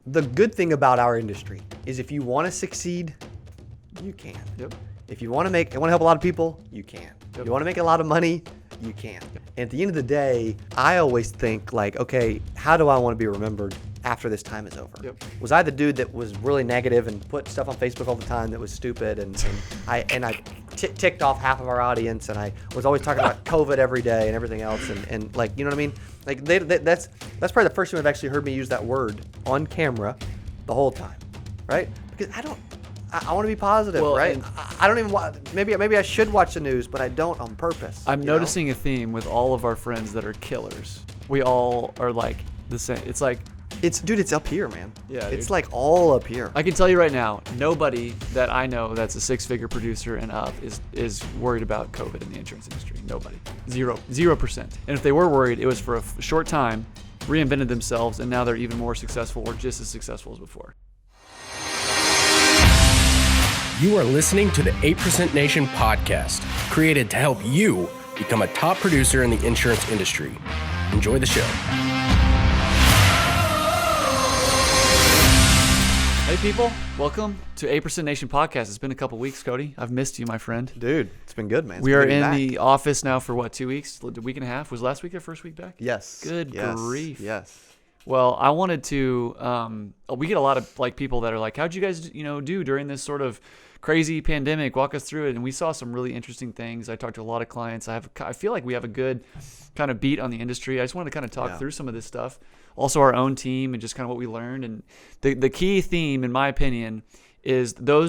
the good thing about our industry is if you want to succeed, you can. Yep. If you want to help a lot of people, you can. Yep. If you want to make a lot of money, you can. And at the end of the day, I always think like, okay, how do I want to be remembered after this time is over? Yep. Was I the dude that was really negative and put stuff on Facebook all the time that was stupid and I ticked off half of our audience and I was always talking about COVID every day and everything else and like, you know what I mean? Like that's probably the first time I've actually heard me use that word on camera the whole time, right? Because I want to be positive, Well, right? I don't even want. Maybe I should watch the news, but I don't on purpose. I'm noticing a theme with all of our friends that are killers. We all are like the same. It's like, it's up here, man. Yeah, it's dude. like all up here. I can tell you right now, nobody that I know that's a 6-figure producer and up is worried about COVID in the insurance industry. Nobody. 0%. And if they were worried, it was for a short time, reinvented themselves, and now they're even more successful or just as successful as before. You are listening to the 8% Nation podcast, created to help you become a top producer in the insurance industry. Enjoy the show. Hey people, welcome to 8% Nation podcast. It's been a couple weeks, Cody. I've missed you, my friend. Dude, it's been good, man. It's We good are to be in back. the office now for what, 2 weeks? A week and a half? Was last week your first week back? Yes. Good grief. Yes. Well, I wanted to, we get a lot of like people that are like, how'd you guys, do during this sort of crazy pandemic? Walk us through it. And we saw some really interesting things. I talked to a lot of clients. I feel like we have a good kind of beat on the industry. I just wanted to kind of talk through some of this stuff. Also our own team and just kind of what we learned. And the key theme, in my opinion, is there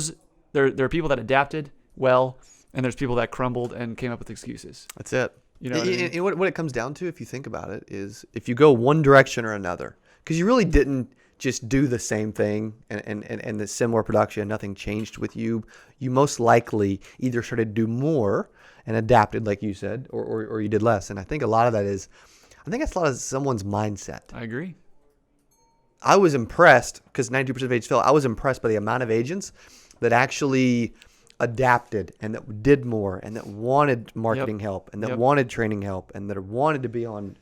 are people that adapted well, and there's people that crumbled and came up with excuses. That's it. You know what I mean? And what it comes down to, if you think about it, is if you go one direction or another, because you really didn't just do the same thing and the similar production, nothing changed with you. You most likely either started to do more and adapted, like you said, or you did less. And I think a lot of that is, that's a lot of someone's mindset. I agree. I was impressed, because 92% of agents fail, I was impressed by the amount of agents that actually adapted and that did more and that wanted marketing help and that wanted training help and that wanted to be on,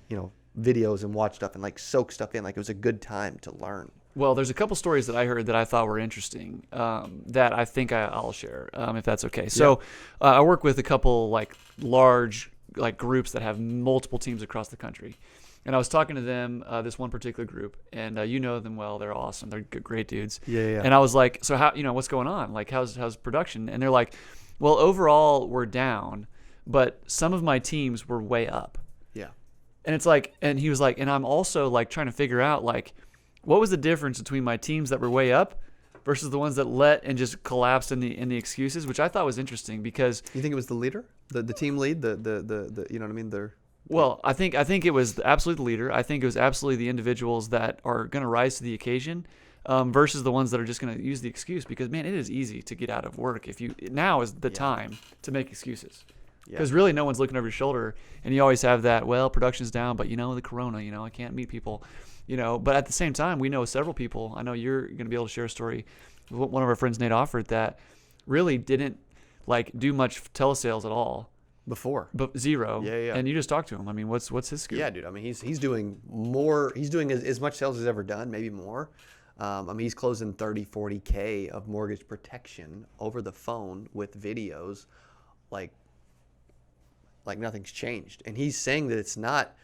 videos and watch stuff and like soak stuff in. Like it was a good time to learn. Well, there's a couple stories that I heard that I thought were interesting that I think I'll share, if that's okay. So I work with a couple like large like groups that have multiple teams across the country. And I was talking to them, this one particular group, and you know them well. They're awesome. They're great dudes. Yeah. And I was like, so how, what's going on? Like, how's production? And they're like, well, overall we're down, but some of my teams were way up. Yeah. And it's like, and he was like, and I'm also like trying to figure out like, what was the difference between my teams that were way up versus the ones that let and just collapsed in the excuses, which I thought was interesting because. You think it was the leader, the team lead, the you know what I mean? Well, I think it was absolutely the leader. I think it was absolutely the individuals that are going to rise to the occasion versus the ones that are just going to use the excuse because, man, it is easy to get out of work. Now is the time to make excuses because really no one's looking over your shoulder and you always have that, well, production's down, but the corona, I can't meet people, but at the same time, we know several people. I know you're going to be able to share a story with one of our friends, Nate Offord, that really didn't like do much telesales at all. Before, but zero. Yeah. And you just talked to him. I mean, what's his scoop? Yeah, dude. I mean, he's doing more. He's doing as much sales as he's ever done, maybe more. I mean, he's closing 30, 40K of mortgage protection over the phone with videos, like nothing's changed. And he's saying that it's not.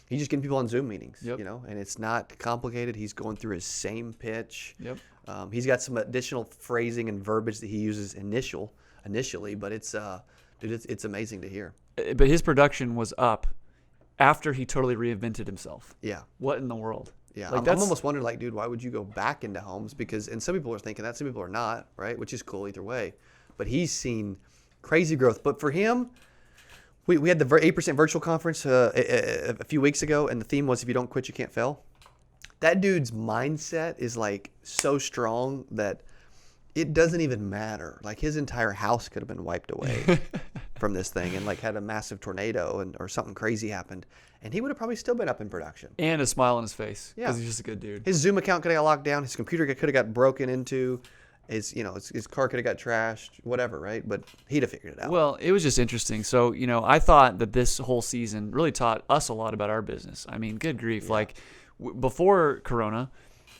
He's just getting people on Zoom meetings, and it's not complicated. He's going through his same pitch. Yep. He's got some additional phrasing and verbiage that he uses initially, but it's. Dude, it's amazing to hear. But his production was up after he totally reinvented himself. Yeah. What in the world? Yeah. Like I'm almost wondering, like, dude, why would you go back into homes? And some people are thinking that, some people are not, right? Which is cool either way. But he's seen crazy growth. But for him, we had the 8% virtual conference a few weeks ago, and the theme was if you don't quit, you can't fail. That dude's mindset is like so strong that it doesn't even matter. Like his entire house could have been wiped away from this thing and like had a massive tornado or something crazy happened. And he would have probably still been up in production. And a smile on his face. Yeah. Because he's just a good dude. His Zoom account could have got locked down. His computer could have got broken into. His car could have got trashed, whatever, right? But he'd have figured it out. Well, it was just interesting. So, I thought that this whole season really taught us a lot about our business. I mean, good grief. Yeah. Like before Corona,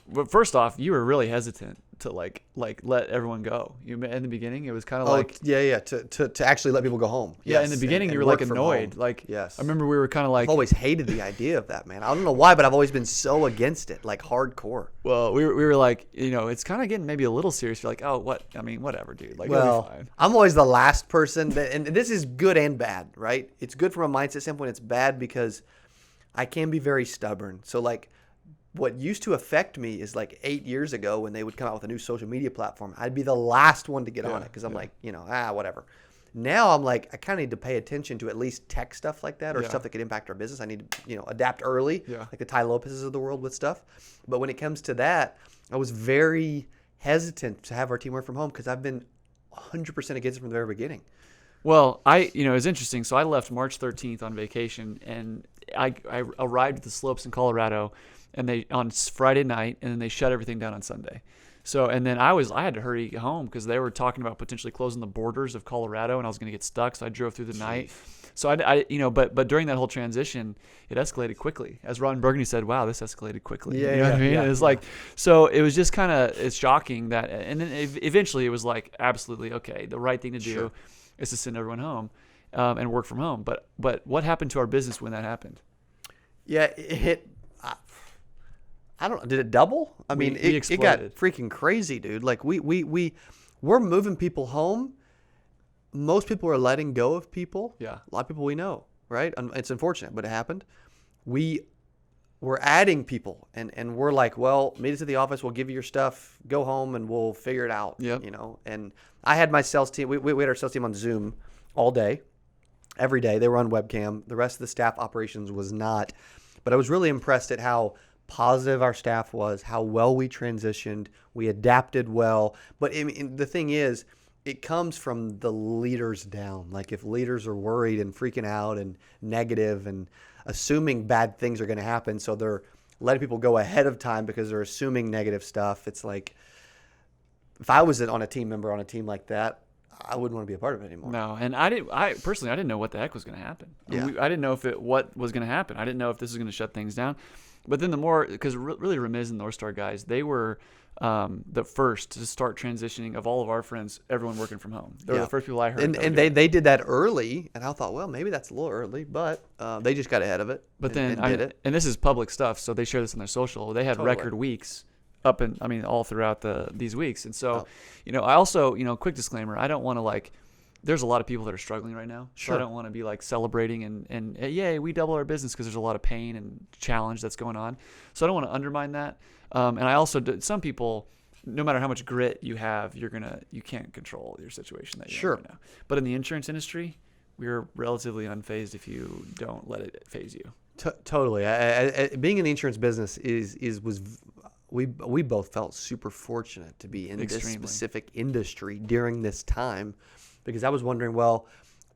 But first off, you were really hesitant to like let everyone go. In the beginning, it was kind of like to actually let people go home. yeah. Yes, In the beginning, and you were work like from annoyed. home. Like Yes. I remember we were kind of like I've always hated the idea of that, man. I don't know why, but I've always been so against it, like hardcore. well, we were like, it's kind of getting maybe a little serious. You're like, oh, what? I mean, whatever, dude. Like, it'll be fine. I'm always the last person, and this is good and bad, right? It's good from a mindset standpoint. It's bad because I can be very stubborn. So, like, what used to affect me is like 8 years ago when they would come out with a new social media platform, I'd be the last one to get on it because I'm like, whatever. Now I'm like, I kind of need to pay attention to at least tech stuff like that or stuff that could impact our business. I need to, adapt early, like the Ty Lopez's of the world with stuff. But when it comes to that, I was very hesitant to have our team work from home because I've been 100% against it from the very beginning. Well, it was interesting. So I left March 13th on vacation, and I arrived at the slopes in Colorado, and they on Friday night, and then they shut everything down on Sunday. So, and then I had to hurry home because they were talking about potentially closing the borders of Colorado, and I was going to get stuck. So I drove through the night. So but during that whole transition, it escalated quickly. As Ron Burgundy said, "Wow, this escalated quickly." You know what I mean? It's like, so it was just it's shocking that, and then eventually it was like, absolutely okay. The right thing to do is to send everyone home and work from home. But what happened to our business when that happened? Yeah, it hit. I don't know. Did it double? I mean, it got freaking crazy, dude. Like we're moving people home. Most people are letting go of people. Yeah. A lot of people we know, right? It's unfortunate, but it happened. We're adding people, and we're like, well, meet us at the office. We'll give you your stuff. Go home, and we'll figure it out. Yep. And I had my sales team. We had our sales team on Zoom all day, every day. They were on webcam. The rest of the staff operations was not. But I was really impressed at how positive our staff was, how well we transitioned. We adapted well. But the thing is, it comes from the leaders down. Like if leaders are worried and freaking out and negative and assuming bad things are going to happen, so they're letting people go ahead of time because they're assuming negative stuff. It's like, if I was on a team member on a team like that, I wouldn't want to be a part of it anymore. No, and I personally didn't know what the heck was going to happen. Yeah. I didn't know what was going to happen. I didn't know if this was going to shut things down. But then because really Remiz and North Star guys, they were the first to start transitioning of all of our friends, everyone working from home. They were the first people I heard. And they did that early, and I thought, well, maybe that's a little early, but they just got ahead of it. But and did it. And this is public stuff, so they share this on their social. They had record weeks all throughout these weeks. And so, I also, quick disclaimer, I don't want to there's a lot of people that are struggling right now. Sure. So I don't want to be celebrating and yay, we double our business, because there's a lot of pain and challenge that's going on. So I don't want to undermine that. And I also, some people, no matter how much grit you have, you can't control your situation that you're in right now. But in the insurance industry, we're relatively unfazed if you don't let it phase you. Totally. Being in the insurance business we both felt super fortunate to be in this specific industry during this time, because I was wondering, well,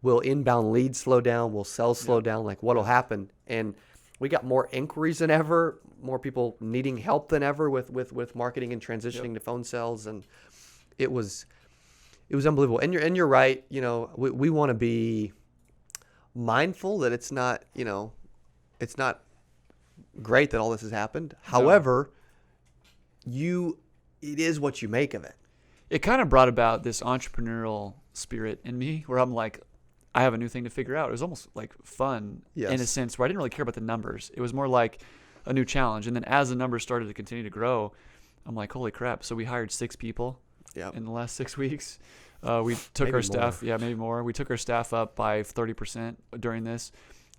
will inbound leads slow down? Will sales slow down? Like, what'll happen? And we got more inquiries than ever, more people needing help than ever with marketing and transitioning to phone sales, and it was unbelievable. And you're right. We want to be mindful that it's not great that all this has happened. No. However, it is what you make of it. It kind of brought about this entrepreneurial spirit in me where I'm like, I have a new thing to figure out. It was almost like fun in a sense where I didn't really care about the numbers. It was more like a new challenge. And then as the numbers started to continue to grow, I'm like, holy crap. So we hired 6 people in the last 6 weeks. We took our staff, maybe more. We took our staff up by 30% during this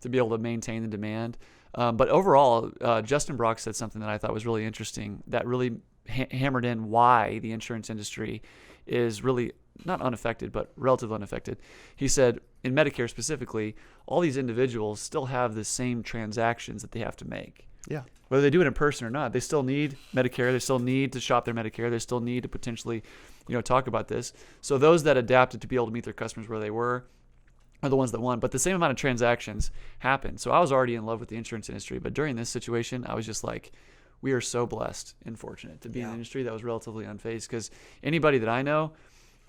to be able to maintain the demand. But overall, Justin Brock said something that I thought was really interesting that really hammered in why the insurance industry is really not unaffected, but relatively unaffected. He said, in Medicare specifically, all these individuals still have the same transactions that they have to make. Yeah. Whether they do it in person or not, they still need Medicare. They still need to shop their Medicare. They still need to potentially, talk about this. So those that adapted to be able to meet their customers where they were are the ones that won. But the same amount of transactions happened. So I was already in love with the insurance industry. But during this situation, I was just like, we are so blessed and fortunate to be in an industry that was relatively unfazed, because anybody that I know,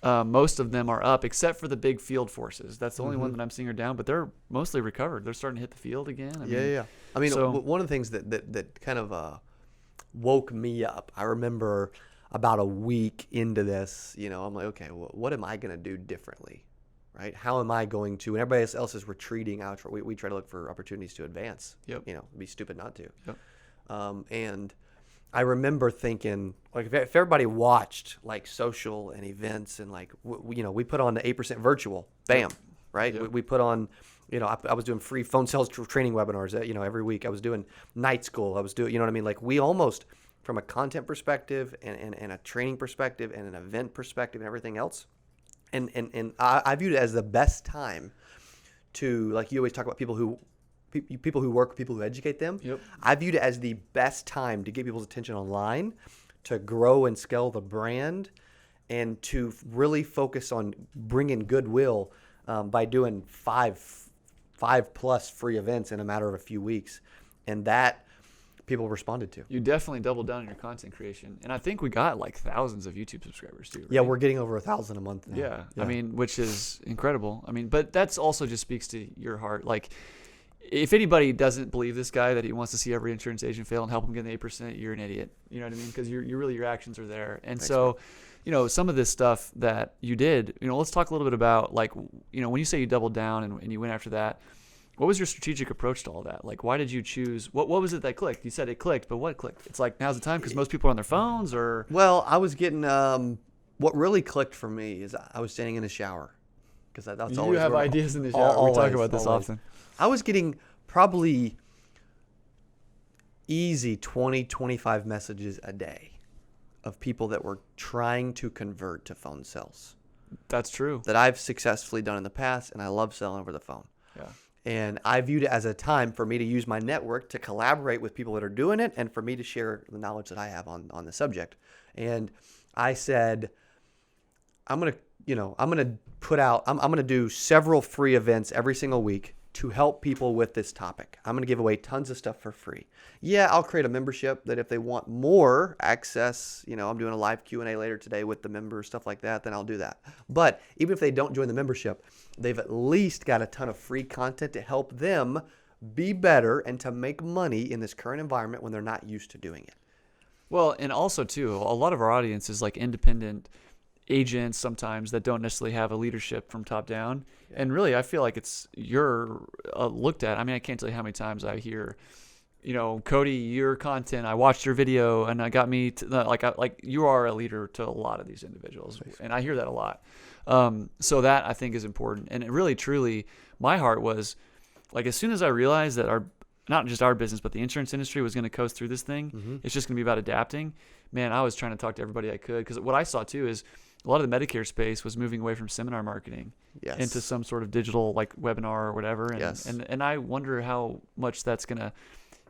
most of them are up except for the big field forces. That's the only one that I'm seeing are down, but they're mostly recovered. They're starting to hit the field again. I mean, one of the things that kind of woke me up. I remember about a week into this, I'm like, okay, well, what am I going to do differently? Right? How am I going to, when everybody else is retreating out, we try to look for opportunities to advance. Yep. It'd be stupid not to. Yep. And I remember thinking, like, if everybody watched like social and events and like, we put on the 8% virtual, bam, right? Yep. We put on, I was doing free phone sales training webinars, every week. I was doing night school. I was doing, you know what I mean? Like, we almost, from a content perspective and a training perspective and an event perspective and everything else. And I viewed it as the best time to, like, you always talk about people who work, people who educate them. Yep. I viewed it as the best time to get people's attention online, to grow and scale the brand, and to really focus on bringing goodwill by doing five plus free events in a matter of a few weeks. And that people responded to. You definitely doubled down on your content creation. And I think we got like thousands of YouTube subscribers too. Right? Yeah, we're getting over 1,000 a month now. Yeah. I mean, which is incredible. I mean, but that's also just speaks to your heart. Like, if anybody doesn't believe this guy that he wants to see every insurance agent fail and help him get the 8%, you're an idiot. You know what I mean? Because your actions are there. And Thanks, so, some of this stuff that you did, let's talk a little bit about, like, when you say you doubled down and you went after that, what was your strategic approach to all that? Like, why did you choose? What was it that clicked? You said it clicked, but what clicked? It's like, now's the time because most people are on their phones, or? Well, I was getting, what really clicked for me is I was standing in the shower. Because that's you always have where ideas in the shower. We talk about this often. I was getting probably easy 20, 25 messages a day of people that were trying to convert to phone sales. That's true. That I've successfully done in the past, and I love selling over the phone. Yeah. And I viewed it as a time for me to use my network to collaborate with people that are doing it and for me to share the knowledge that I have on the subject. And I said, I'm going to do several free events every single week to help people with this topic. I'm going to give away tons of stuff for free. Yeah, I'll create a membership that if they want more access, I'm doing a live Q&A later today with the members, stuff like that, then I'll do that. But even if they don't join the membership, they've at least got a ton of free content to help them be better and to make money in this current environment when they're not used to doing it. Well, and also too, a lot of our audience is like independent agents sometimes that don't necessarily have a leadership from top down. Yeah. And really, I feel like you're looked at. I mean, I can't tell you how many times I hear, Cody, your content, I watched your video and it got me to, like you are a leader to a lot of these individuals. Nice. And I hear that a lot. So that I think is important. And it really, truly, my heart was like, as soon as I realized that not just our business, but the insurance industry was going to coast through this thing, It's just going to be about adapting. Man, I was trying to talk to everybody I could, because what I saw too is a lot of the Medicare space was moving away from seminar marketing into some sort of digital like webinar or whatever. And, and I wonder how much that's going to,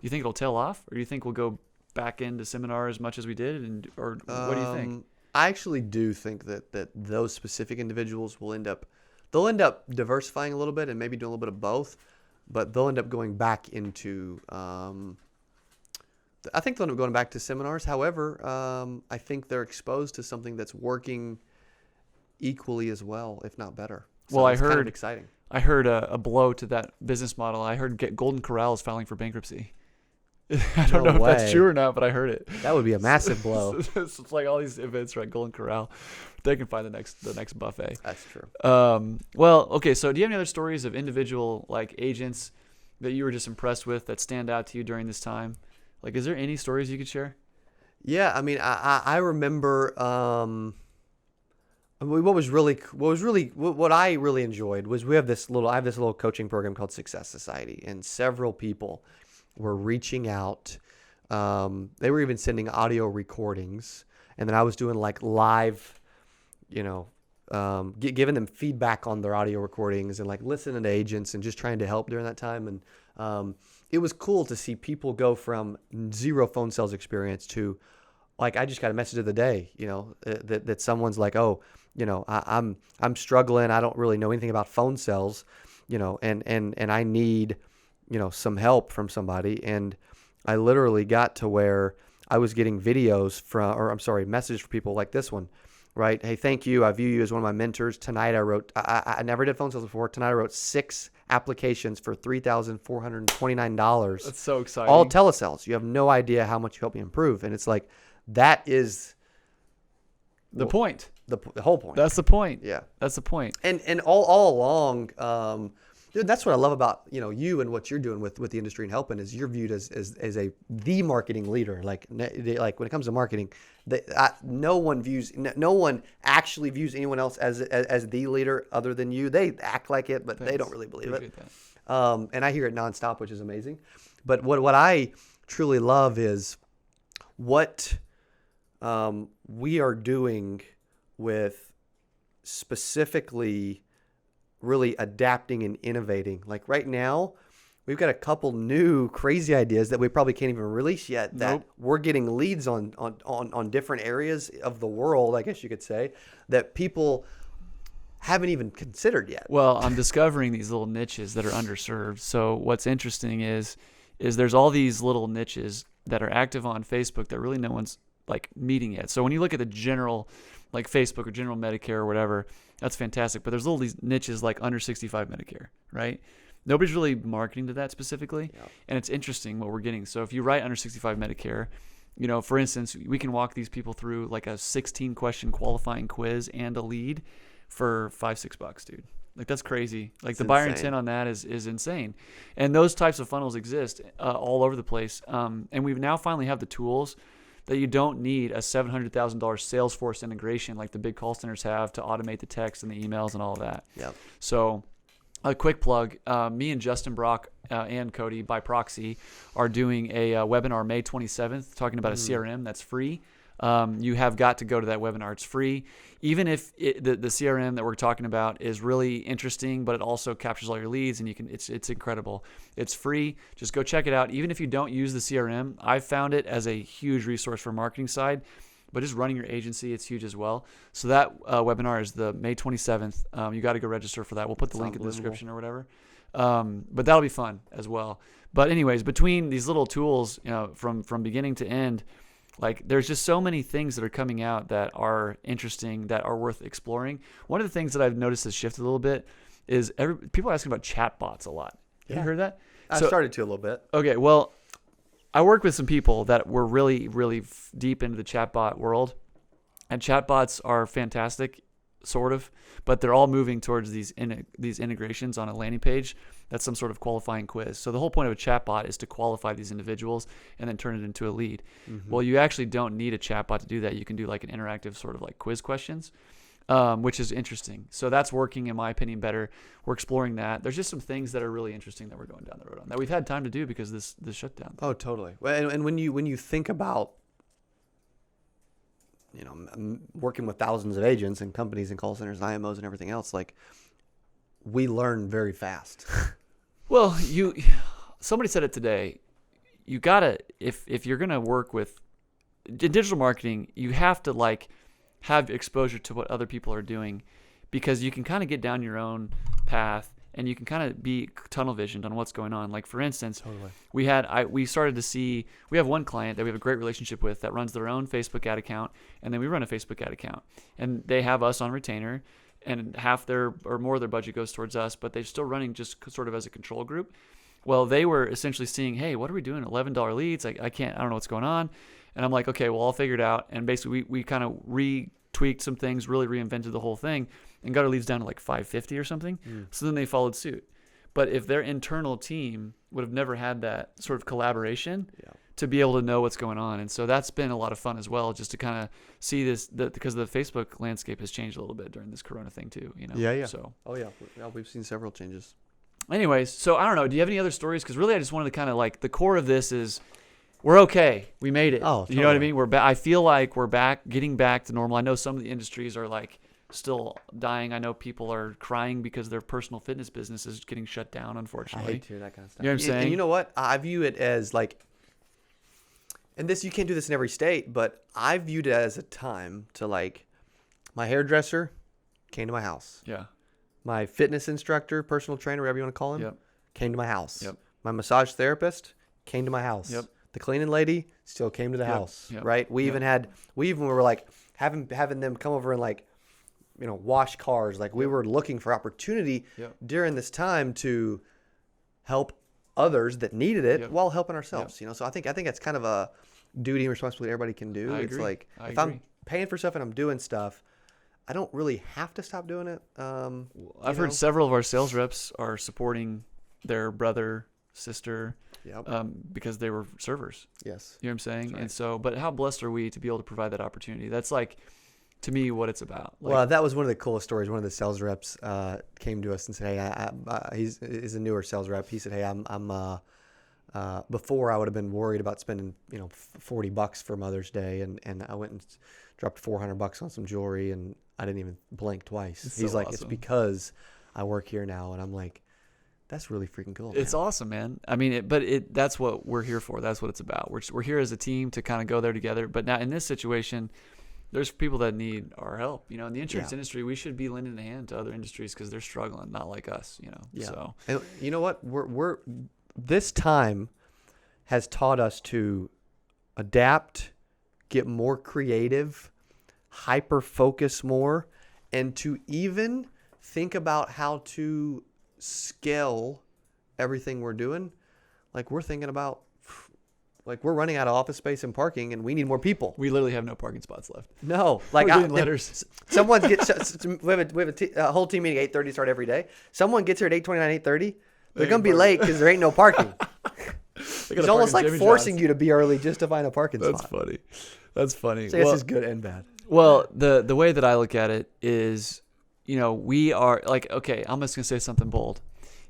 you think it'll tail off, or do you think we'll go back into seminar as much as we did? Or what do you think? I actually do think that those specific individuals they'll end up diversifying a little bit and maybe doing a little bit of both, but they'll end up going back into, I think they'll end up going back to seminars. However, I think they're exposed to something that's working equally as well, if not better. So well, it's kind of exciting. I heard a blow to that business model. I heard Golden Corral is filing for bankruptcy. I don't know if that's true or not, but I heard it. That would be a massive blow. It's like all these events, right? Golden Corral, they can find the next buffet. That's true. Well, okay. So, do you have any other stories of individual like agents that you were just impressed with that stand out to you during this time? Like, is there any stories you could share? Yeah, I mean, I remember what I really enjoyed was I have this little coaching program called Success Society, and several people were reaching out. They were even sending audio recordings, and then I was doing like live, giving them feedback on their audio recordings and like listening to agents and just trying to help during that time. And it was cool to see people go from zero phone sales experience to, like, I just got a message of the day, that someone's like, oh, I'm struggling. I don't really know anything about phone sales, and I need, some help from somebody. And I literally got to where I was getting messages from people like this one. right? Hey, thank you. I view you as one of my mentors. Tonight I never did phone sales before. Tonight I wrote 6 applications for $3,429. That's so exciting. All telesales. You have no idea how much you help me improve. And it's like, that is the point. The whole point. That's the point. Yeah. That's the point. And all along, dude, that's what I love about, you and what you're doing with the industry and helping is you're viewed as the marketing leader. Like when it comes to marketing, no one actually views anyone else as the leader other than you. They act like it, but they don't really believe it. And I hear it nonstop, which is amazing. But what I truly love is what we are doing with specifically really adapting and innovating. Like right now, we've got a couple new crazy ideas that we probably can't even release yet that we're getting leads on different areas of the world, I guess you could say, that people haven't even considered yet. Well, I'm discovering these little niches that are underserved. So what's interesting is there's all these little niches that are active on Facebook that really no one's like meeting yet. So when you look at the general like Facebook or general Medicare or whatever, that's fantastic. But there's little these niches like under 65 Medicare, right? Nobody's really marketing to that specifically. Yeah. And it's interesting what we're getting. So if you write under 65 Medicare, for instance, we can walk these people through like a 16 question qualifying quiz and a lead for $5-6, dude. Like that's crazy. Like the buyer intent on that is insane. And those types of funnels exist all over the place. And we now finally have the tools that you don't need a $700,000 Salesforce integration like the big call centers have to automate the text and the emails and all of that. Yep. So a quick plug, me and Justin Brock and Cody by proxy are doing a webinar May 27th talking about a CRM that's free. You have got to go to that webinar. It's free. Even if the CRM that we're talking about is really interesting, but it also captures all your leads and it's incredible. It's free. Just go check it out. Even if you don't use the CRM, I've found it as a huge resource for marketing side, but just running your agency, it's huge as well. So that webinar is the May 27th. You got to go register for that. We'll put the link in the description or whatever. But that'll be fun as well. But anyways, between these little tools, from beginning to end, like there's just so many things that are coming out that are interesting, that are worth exploring. One of the things that I've noticed has shifted a little bit is people are asking about chatbots a lot. Have you heard that? I started to a little bit. Okay, well, I work with some people that were really, really deep into the chatbot world, and chatbots are fantastic, sort of, but they're all moving towards these integrations on a landing page. That's some sort of qualifying quiz. So the whole point of a chatbot is to qualify these individuals and then turn it into a lead. Mm-hmm. Well, you actually don't need a chatbot to do that. You can do like an interactive sort of like quiz questions, which is interesting. So that's working, in my opinion, better. We're exploring that. There's just some things that are really interesting that we're going down the road on that we've had time to do because this shutdown. Oh, totally. And when you think about working with thousands of agents and companies and call centers and IMOs and everything else, like we learn very fast. Well, somebody said it today. You gotta, if you're gonna work with digital marketing, you have to like have exposure to what other people are doing, because you can kind of get down your own path and you can kind of be tunnel visioned on what's going on. Like for instance, we started to see, we have one client that we have a great relationship with that runs their own Facebook ad account, and then we run a Facebook ad account, and they have us on retainer, and half their or more of their budget goes towards us, but they're still running just sort of as a control group. Well, they were essentially seeing, hey, what are we doing? $11 leads? I don't know what's going on. And I'm like, okay, well, I'll figure it out. And basically we kind of retweaked some things, really reinvented the whole thing, and got our leads down to like 550 or something. So then they followed suit. But if their internal team would have never had that sort of collaboration to be able to know what's going on. And so that's been a lot of fun as well, just to kind of see this, because the Facebook landscape has changed a little bit during this Corona thing too, Yeah. So. Oh yeah. We've seen several changes. Anyways, so I don't know. Do you have any other stories? Because really I just wanted to kind of like, the core of this is we're okay. We made it. Oh, totally. You know what I mean? We're back. I feel like we're getting back to normal. I know some of the industries are like still dying. I know people are crying because their personal fitness business is getting shut down, unfortunately. I hate to hear that kind of stuff. You know what I'm saying? And you know what? I view it as like, and this, you can't do this in every state, but I viewed it as a time to like, my hairdresser came to my house. Yeah. My fitness instructor, personal trainer, whatever you want to call him, came to my house. Yep. My massage therapist came to my house. Yep. The cleaning lady still came to the house, right? We even were like, having them come over and like, wash cars. Like we were looking for opportunity during this time to help others that needed it while helping ourselves. So I think that's kind of a duty and responsibility everybody can do. I It's agree. like I if agree. I'm paying for stuff and I'm doing stuff, I don't really have to stop doing it. I've heard several of our sales reps are supporting their brother, sister, because they were servers. Yes. You know what I'm saying? Right. And so, but how blessed are we to be able to provide that opportunity? That's like, to me, what it's about. Like, Well, that was one of the coolest stories. One of the sales reps came to us and said, "Hey, he's a newer sales rep." He said, "Hey, I'm before I would have been worried about spending $40 for Mother's Day, and I went and dropped $400 on some jewelry, and I didn't even blink twice." He's so like, "It's awesome. because I work here now," and I'm like, "That's really freaking cool." It's awesome, man. I mean, that's what we're here for. That's what it's about. We're here as a team to kind of go there together. But now in this situation, there's people that need our help. In the insurance industry, we should be lending a hand to other industries because they're struggling, not like us. Yeah. So And you know what? We're this time has taught us to adapt, get more creative, hyper focus more, and to even think about how to scale everything we're doing. Like we're thinking about, like we're running out of office space and parking, and we need more people. we literally have no parking spots left. No, like We're getting letters. Someone gets. We have a whole team meeting 8:30 start every day. Someone gets here at 8:29, 8:30. They're gonna be late because there ain't no parking. It's almost like forcing you to be early just to find a parking That's spot. funny. That's funny. So this is good and bad. Well, the way that I look at it is, we are like, okay, I'm just going to say something bold.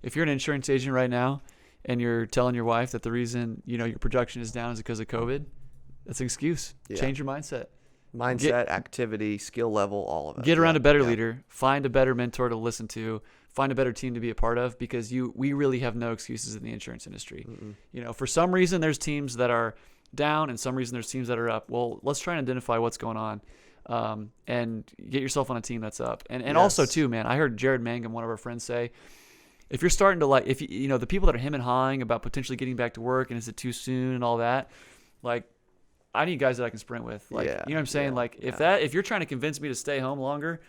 If you're an insurance agent right now and you're telling your wife that the reason, your production is down is because of COVID, that's an excuse. Yeah. Change your mindset. Mindset, activity, skill level, all of it. Get around a better leader, find a better mentor to listen to, find a better team to be a part of, because we really have no excuses in the insurance industry. For some reason there's teams that are down and some reason there's teams that are up. Well, let's try and identify what's going on, and get yourself on a team that's up. And also too, man, I heard Jared Mangum, one of our friends, say, if you're starting to the people that are him and hawing about potentially getting back to work and is it too soon and all that, like, I need guys that I can sprint with. Like, you know what I'm saying? If you're trying to convince me to stay home longer,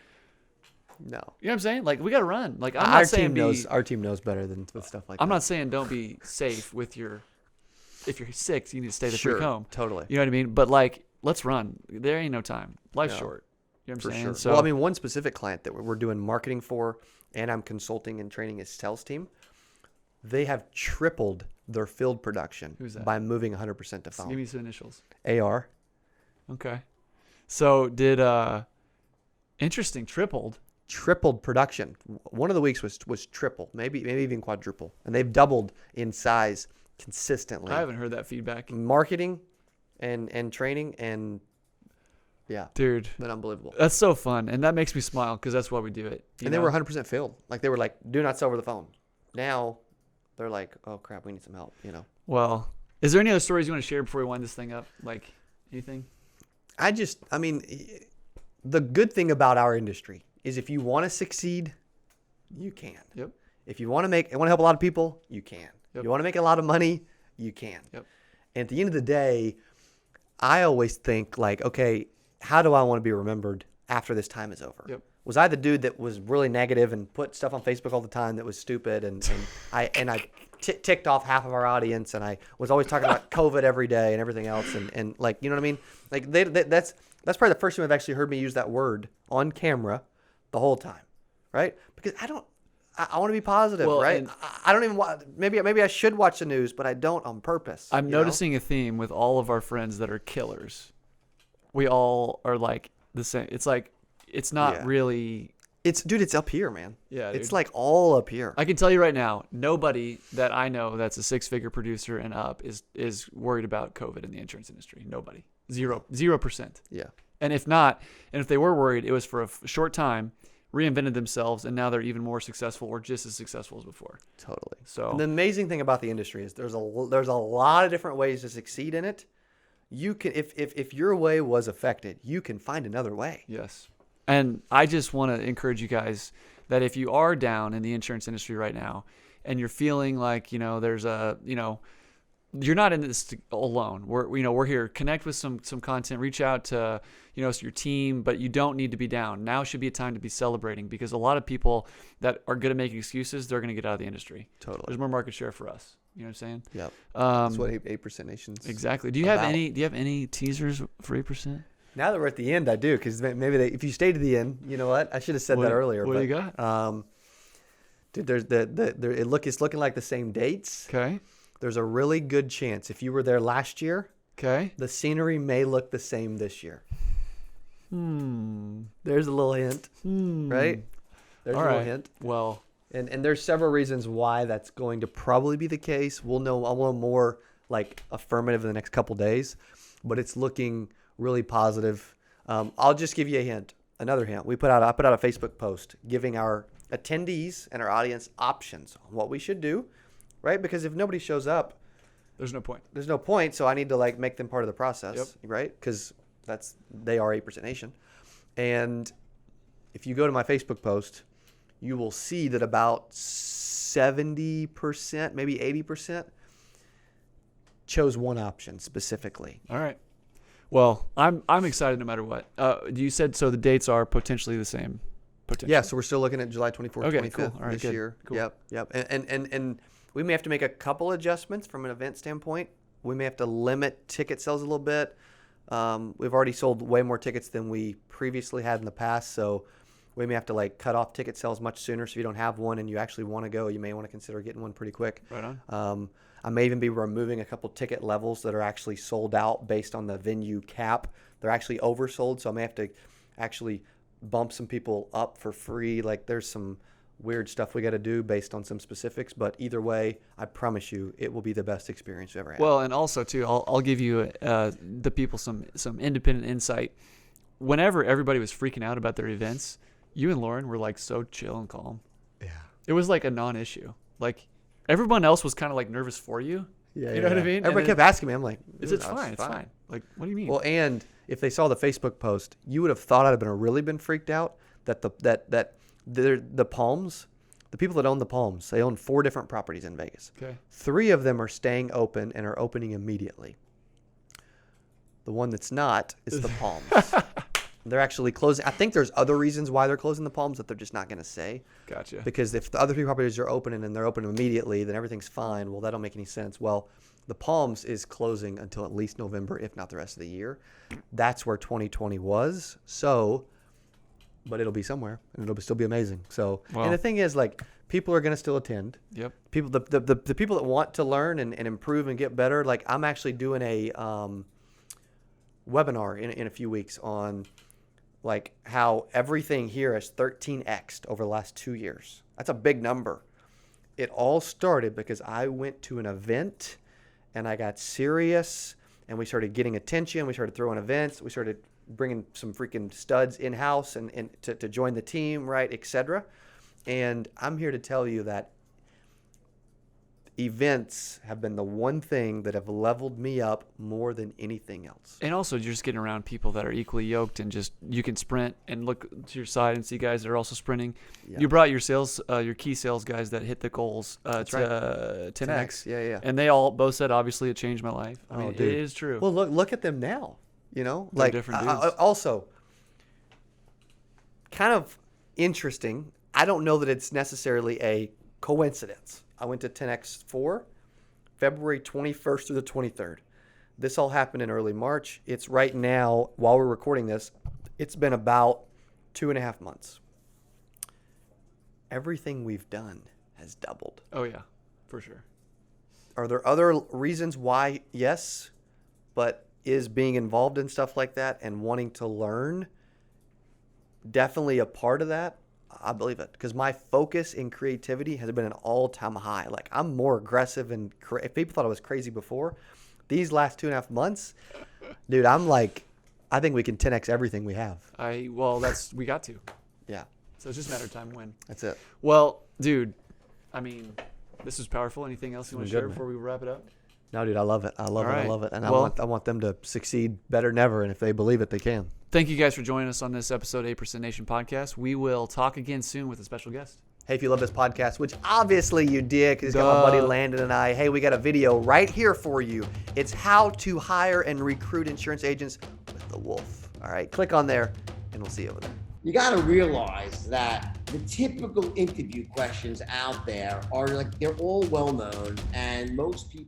no. you know what I'm saying? Like, we got to run. Like, I'm Our not saying our team knows better than with stuff like that. I'm not saying don't be safe with if you're sick, you need to stay the Sure, freak home. totally. You know what I mean? But like, let's run. There ain't no time. Life's short. You know what I'm For saying? sure. So, Well, I mean, one specific client that we're doing marketing for, and I'm consulting and training his sales team, they have tripled their field production by moving 100% to phone. give me some initials. AR. Okay. So did interesting, tripled. Tripled production. One of the weeks was triple, maybe even quadruple, and they've doubled in size consistently. I haven't heard that feedback. Marketing and training, and Dude, been unbelievable. that's so fun, and that makes me smile because that's why we do it. And they were 100% filled. Like they were like, do not sell over the phone. Now they're like, oh crap, we need some help. Well, is there any other stories you want to share before we wind this thing up? Like anything? I mean, the good thing about our industry is if you want to succeed, you can. Yep. If you want to help a lot of people, you can. Yep. You want to make a lot of money, you can. Yep. And at the end of the day, I always think like, okay, how do I want to be remembered after this time is over? Yep. Was I the dude that was really negative and put stuff on Facebook all the time that was stupid, and I ticked off half of our audience, and I was always talking about COVID every day and everything else, and like, you know what I mean? Like that's probably the first time I've actually heard me use that word on camera the whole time, right? Because I want to be positive, Well, right? and I don't even want, maybe I should watch the news, but I don't on purpose. I'm noticing a theme with all of our friends that are killers. We all are like the same. It's like, it's not really. It's up here, man. Yeah, it's dude. like all up here. I can tell you right now, nobody that I know that's a 6-figure producer and up is worried about COVID in the insurance industry. Nobody. 0%. Yeah. And if not, and if they were worried, it was for a short time, reinvented themselves, and now they're even more successful or just as successful as before. Totally. So And the amazing thing about the industry is there's a lot of different ways to succeed in it. You can, if your way was affected, you can find another way. yes. And I just want to encourage you guys that if you are down in the insurance industry right now and you're feeling like, there's a, you're not in this alone. We're here. Connect with some content. Reach out to your team, but you don't need to be down. Now should be a time to be celebrating, because a lot of people that are good at making excuses, they're going to get out of the industry. Totally. There's more market share for us. You know what I'm saying? Yep. That's what 8% Nation's exactly. Do you about. have any teasers for 8%? Now that we're at the end, I do, because maybe if you stay to the end, you know what? I should have said that earlier. What do you got? Dude, it's looking like the same dates. Okay. There's a really good chance if you were there last year, Okay. the scenery may look the same this year. There's a little hint, right? There's All a little right. hint. Well, And there's several reasons why that's going to probably be the case. I'll know more like affirmative in the next couple days, but it's looking really positive. I'll just give you a hint. Another hint. I put out a Facebook post giving our attendees and our audience options on what we should do, right? Because if nobody shows up, there's no point. there's no point. So I need to like make them part of the process, Yep. right? Because they are 8% Nation. And if you go to my Facebook post, you will see that about 70%, maybe 80% chose one option specifically. All right. Well, I'm excited no matter what. You said so the dates are potentially the same. Potentially. Yeah, so we're still looking at July 24th, Okay, 25th cool. All right, this good. year. Cool. Yep. And we may have to make a couple adjustments from an event standpoint. We may have to limit ticket sales a little bit. We've already sold way more tickets than we previously had in the past, so we may have to like cut off ticket sales much sooner. So if you don't have one and you actually want to go, you may want to consider getting one pretty quick. Right on. I may even be removing a couple ticket levels that are actually sold out based on the venue cap. They're actually oversold, so I may have to actually bump some people up for free. Like there's some weird stuff we got to do based on some specifics, but either way, I promise you it will be the best experience you ever had. Well, and also too, I'll give you the people some independent insight. Whenever everybody was freaking out about their events, you and Lauren were like so chill and calm. Yeah. It was like a non-issue. Like everyone else was kind of like nervous for you. Yeah, You know what I mean? Everybody kept asking me. I'm like, It's "Dude, fine. It's fine. Like, what do you mean? Well, and if they saw the Facebook post, you would have thought I'd have really been freaked out that the Palms, the people that own the Palms, they own 4 different properties in Vegas. Okay. 3 of them are staying open and are opening immediately. The one that's not is the Palms. They're actually closing. I think there's other reasons why they're closing the Palms that they're just not going to say. Gotcha. Because if the other 3 properties are opening and they're open immediately, then everything's fine. Well, that don't make any sense. Well, the Palms is closing until at least November, if not the rest of the year. That's where 2020 was. So, but it'll be somewhere, and it'll still be amazing. So, Wow. and the thing is, like, people are going to still attend. Yep. People, the people that want to learn and improve and get better. Like, I'm actually doing a webinar in a few weeks on like how everything here has 13x'd over the last 2 years. That's a big number. It all started because I went to an event and I got serious and we started getting attention. We started throwing events. We started bringing some freaking studs in-house and to join the team, right, et cetera. And I'm here to tell you that events have been the one thing that have leveled me up more than anything else. And also, you're just getting around people that are equally yoked, and just you can sprint and look to your side and see guys that are also sprinting. Yeah. You brought your key sales guys that hit the goals That's to right. 10x. Yeah. And they all both said, obviously, it changed my life. I mean, it dude. is true. Well, look at them now. You know, They're like different dudes. also kind of interesting. I don't know that it's necessarily a coincidence. I went to 10X4 February 21st through the 23rd. This all happened in early March. It's right now, while we're recording this, it's been about 2.5 months. Everything we've done has doubled. Oh, yeah, for sure. Are there other reasons why? Yes, but is being involved in stuff like that and wanting to learn definitely a part of that? I believe it, because my focus in creativity has been an all-time high. Like, I'm more aggressive, and if people thought I was crazy before, these last 2.5 months, dude, I'm like, I think we can 10x everything we have. We got to. Yeah, So it's just a matter of time when. that's it. Well, dude, I mean, this was powerful. Anything else you want to Good, share man. before we wrap it up? No, dude, I love it. I love All it. right. I love it. And Well- I want them to succeed better than ever. And if they believe it, they can. Thank you guys for joining us on this episode of 8% Nation podcast. We will talk again soon with a special guest. Hey, if you love this podcast, which obviously you did because it's got my buddy Landon and I, hey, we got a video right here for you. It's how to hire and recruit insurance agents with the Wolf. All right, click on there and we'll see you over there. You got to realize that the typical interview questions out there are like, they're all well known, and most people